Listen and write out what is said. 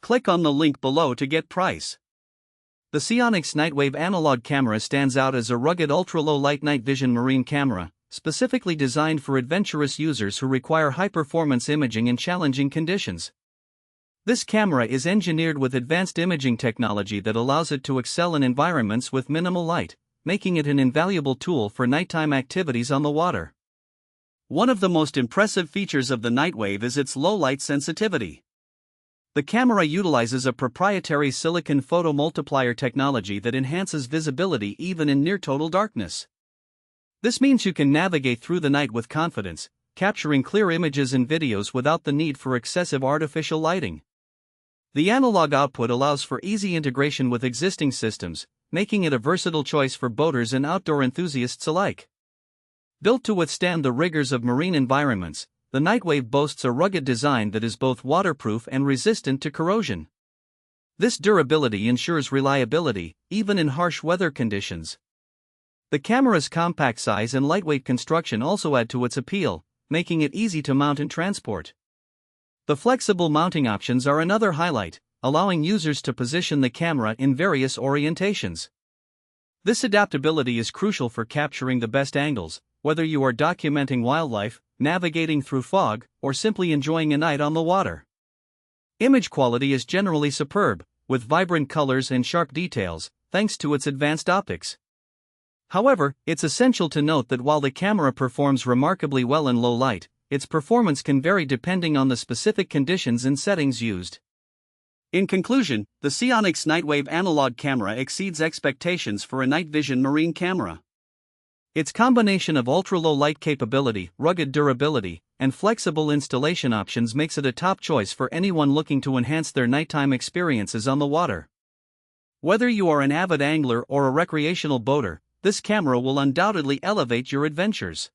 Click on the link below to get price. The SiOnyx Nightwave Analog Camera stands out as a rugged ultra-low light night vision marine camera, specifically designed for adventurous users who require high-performance imaging in challenging conditions. This camera is engineered with advanced imaging technology that allows it to excel in environments with minimal light, making it an invaluable tool for nighttime activities on the water. One of the most impressive features of the Nightwave is its low light sensitivity. The camera utilizes a proprietary silicon photomultiplier technology that enhances visibility even in near-total darkness. This means you can navigate through the night with confidence, capturing clear images and videos without the need for excessive artificial lighting. The analog output allows for easy integration with existing systems, making it a versatile choice for boaters and outdoor enthusiasts alike. Built to withstand the rigors of marine environments, the Nightwave boasts a rugged design that is both waterproof and resistant to corrosion. This durability ensures reliability, even in harsh weather conditions. The camera's compact size and lightweight construction also add to its appeal, making it easy to mount and transport. The flexible mounting options are another highlight, allowing users to position the camera in various orientations. This adaptability is crucial for capturing the best angles, whether you are documenting wildlife, navigating through fog, or simply enjoying a night on the water. Image quality is generally superb, with vibrant colors and sharp details, thanks to its advanced optics. However, it's essential to note that while the camera performs remarkably well in low light, its performance can vary depending on the specific conditions and settings used. In conclusion, the SiOnyx Nightwave Analog Camera exceeds expectations for a night vision marine camera. Its combination of ultra-low light capability, rugged durability, and flexible installation options makes it a top choice for anyone looking to enhance their nighttime experiences on the water. Whether you are an avid angler or a recreational boater, this camera will undoubtedly elevate your adventures.